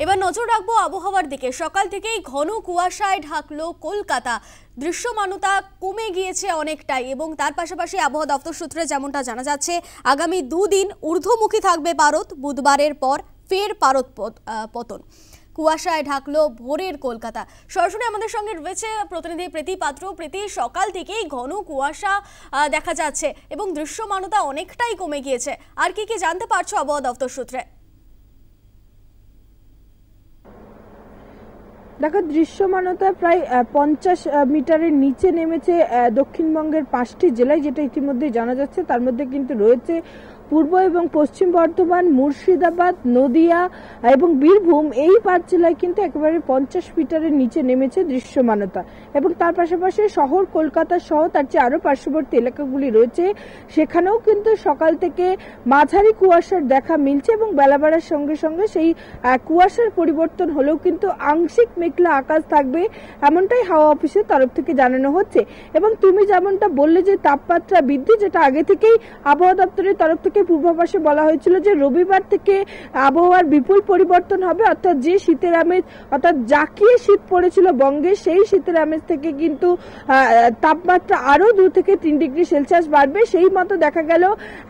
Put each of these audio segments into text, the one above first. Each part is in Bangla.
এবার নজর রাখবো আবহাওয়ার দিকে। সকাল থেকেই ঘন কুয়াশায় ঢাকলো কলকাতা। দৃশ্যমানতা কমে গিয়েছে অনেকটাই এবং তার পাশাপাশি আবহাওয়া দপ্তর সূত্রে যেমনটা জানা যাচ্ছে, আগামী দুদিন ঊর্ধ্বমুখী থাকবে পারদ। বুধবারের পর ফের পারদ পতন। কুয়াশায় ঢাকলো ভোরের কলকাতা। সরাসরি আমাদের সঙ্গে রয়েছে প্রতিনিধি প্রীতি পাত্র। প্রীতি, সকাল থেকেই ঘন কুয়াশা দেখা যাচ্ছে এবং দৃশ্যমানতা অনেকটাই কমে গিয়েছে। আর কি কি জানতে পারছো আবহাওয়া দপ্তর সূত্রে? দেখো, দৃশ্যমানতা প্রায় 50 মিটারের নিচে নেমেছে দক্ষিণবঙ্গের 5টি জেলায়, যেটা ইতিমধ্যে জানা যাচ্ছে। তার মধ্যে কিন্তু রয়েছে পূর্ব এবং পশ্চিম বর্ধমান, মুর্শিদাবাদ, নদিয়া এবং বীরভূম। এই 5 জেলায় কিন্তু একেবারে 50 মিটারের নিচে নেমেছে দৃশ্যমানতা। এবং তার পাশাপাশি শহর কলকাতা সহ তার চেয়ে আরও পার্শ্ববর্তী এলাকাগুলি রয়েছে, সেখানেও কিন্তু সকাল থেকে মাঝারি কুয়াশার দেখা মিলছে এবং বেলা বাড়ার সঙ্গে সঙ্গে সেই কুয়াশার পরিবর্তন হলেও কিন্তু আংশিক মেঘলা আকাশ থাকবে, এমনটাই হাওয়া অফিসের তরফ থেকে জানানো হচ্ছে। এবং তুমি যেমনটা বললে যে তাপমাত্রা বৃদ্ধি, যেটা আগে থেকেই আবহাওয়া দপ্তরের তরফ থেকে পূর্বাভাসে বলা হয়েছিল যে রবিবার থেকে আবহাওয়ার বিপুল পরিবর্তন হবে, অর্থাৎ যে শীতের আমেজ, অর্থাৎ জাঁকিয়ে শীত পড়েছিল বঙ্গে, সেই শীতের আমেজ থেকে কিন্তু তাপমাত্রা আরো 2 থেকে 3 ডিগ্রি সেলসিয়াস বাড়বে। সেই মতো দেখা গেল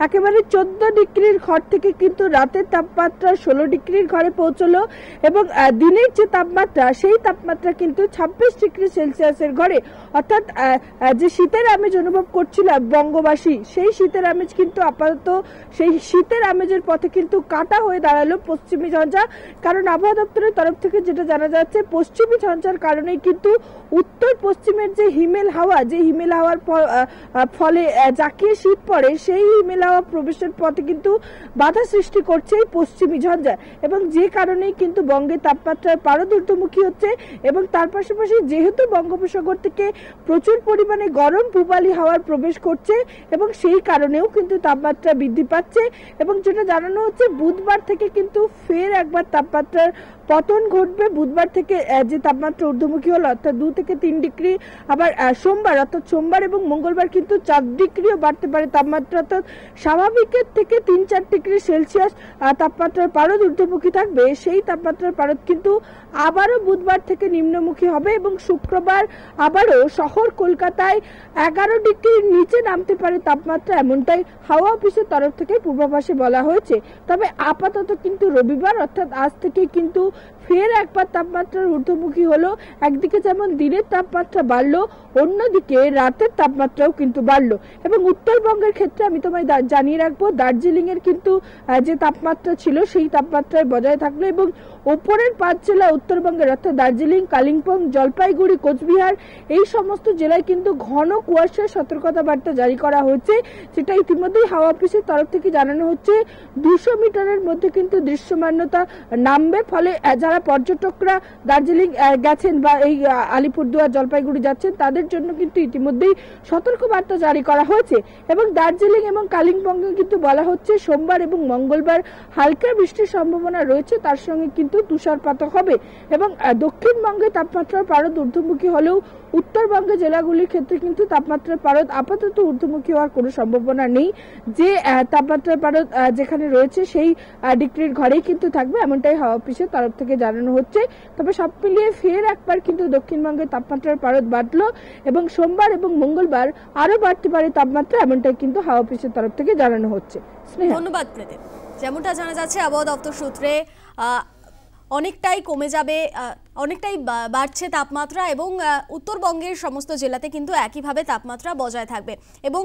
একেবারে 14 ডিগ্রির ঘর থেকে কিন্তু রাতের তাপমাত্রা 16 ডিগ্রির ঘরে পৌঁছলো এবং দিনের যে তাপমাত্রা, সেই তাপমাত্রা কিন্তু 26 ডিগ্রি সেলসিয়াসের ঘরে। অর্থাৎ যে শীতের আমেজ অনুভব করছিল বঙ্গবাসী, সেই শীতের আমেজ কিন্তু আপাতত সেই শীতের আমেজের পথে কিন্তু কাটা হয়ে দাঁড়ালো পশ্চিমী ঝঞ্ঝা। কারণ আবহাওয়া দপ্তরের তরফ থেকে যেটা জানা যাচ্ছে, পশ্চিমী ঝঞ্ঝার কারণেই কিন্তু উত্তর পশ্চিমের যে হিমেল হাওয়া, যে হিমেল হাওয়ার ফলে জাঁকিয়ে শীত পড়ে, সেই হিমেল হাওয়া প্রবেশের পথে কিন্তু বাধা সৃষ্টি করছে এই পশ্চিমী ঝঞ্ঝা। এবং যে কারণেই কিন্তু বঙ্গের তাপমাত্রার পারদ ঊর্ধ্বমুখী হচ্ছে। এবং তার পাশাপাশি যেহেতু বঙ্গোপসাগর থেকে প্রচুর পরিমাণে গরম পূবালি হাওয়ার প্রবেশ করছে এবং সেই কারণেও কিন্তু তাপমাত্রা বৃদ্ধি পাচ্ছে। এবং যেটা জানানো হচ্ছে, বুধবার থেকে কিন্তু ফের একবার তাপমাত্রার পতন ঘটবে। বুধবার থেকে যে তাপমাত্রা ঊর্ধ্বমুখী হলো, অর্থাৎ 2 থেকে 3 ডিগ্রি, আবার সোমবার অর্থাৎ সোমবার এবং মঙ্গলবার কিন্তু 4 ডিগ্রিও বাড়তে পারে তাপমাত্রা। অর্থাৎ স্বাভাবিকের থেকে 3-4 ডিগ্রি সেলসিয়াস তাপমাত্রার পারদ ঊর্ধ্বমুখী থাকবে। সেই তাপমাত্রার পারদ কিন্তু আবারও বুধবার থেকে নিম্নমুখী হবে এবং শুক্রবার আবারও শহর কলকাতায় 11 ডিগ্রির নিচে নামতে পারে তাপমাত্রা, এমনটাই হাওয়া অফিসের তরফ থেকে পূর্বাভাসে বলা হয়েছে। তবে আপাতত কিন্তু রবিবার অর্থাৎ আজ থেকে কিন্তু ফের একবার তাপমাত্রার ঊর্ধ্বমুখী হলো। একদিকে যেমন দিনের তাপমাত্রা বাড়লো, অন্যদিকে রাতের তাপমাত্রাও কিন্তু বাড়লো। এবং উত্তরবঙ্গের ক্ষেত্রে আমি তোমায় জানিয়ে রাখবো, দার্জিলিং এর কিন্তু যে তাপমাত্রা ছিল সেই তাপমাত্রায় বজায় থাকলো এবং ওপরের 5 জেলা উত্তরবঙ্গের অর্থাৎ দার্জিলিং, কালিম্পং, জলপাইগুড়ি, কোচবিহার, এই সমস্ত জেলায় কিন্তু ঘন কুয়াশার সতর্কতা বার্তা জারি করা হয়েছে, যেটা ইতিমধ্যেই হাওয়া অফিসের তরফ থেকে জানানো হচ্ছে। 200 মিটারের মধ্যে কিন্তু দৃশ্যমানতা নামবে। ফলে যারা পর্যটকরা দার্জিলিং গেছেন বা এই আলিপুরদুয়ার, জলপাইগুড়ি যাচ্ছেন, তাদের জন্য কিন্তু ইতিমধ্যেই সতর্ক বার্তা জারি করা হয়েছে। এবং দার্জিলিং এবং কালিম্পংয়ে কিন্তু বলা হচ্ছে সোমবার এবং মঙ্গলবার হালকা বৃষ্টির সম্ভাবনা রয়েছে, তার সঙ্গে কিন্তু তুষারপাত হবে। এবং দক্ষিণবঙ্গে তাপমাত্রার পারদ ঊর্ধ্বমুখী হলেও উত্তরবঙ্গে জেলাগুলির ক্ষেত্রে কিন্তু তাপমাত্রার পারদ আপাতত ঊর্ধ্বমুখী হওয়ার কোনো সম্ভাবনা নেই। যে তাপমাত্রার পারদ যেখানে রয়েছে সেই ডিগ্রির ঘরেই কিন্তু থাকবে, এমনটাই হাওয়া অফিসের তরফ থেকে জানানো হচ্ছে। তবে সব মিলিয়ে ফের একবার কিন্তু দক্ষিণবঙ্গের তাপমাত্রার পারদ বাড়লো এবং সোমবার এবং মঙ্গলবার আরো বাড়তে পারে তাপমাত্রা, এমনটাই কিন্তু হাওয়া অফিসের তরফ থেকে জানানো হচ্ছে। ধন্যবাদ প্রীতি। যেমনটা জানা যাচ্ছে, আবহাওয়া দপ্তর সূত্রে অনেকটাই কমে যাবে, অনেকটাই বাড়ছে তাপমাত্রা এবং উত্তরবঙ্গের সমস্ত জেলাতে কিন্তু একইভাবে তাপমাত্রা বজায় থাকবে এবং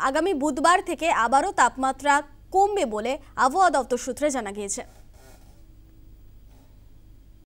আগামী বুধবার থেকে আবারও তাপমাত্রা কমবে বলে আবহাওয়া দপ্তর সূত্রে জানা গিয়েছে।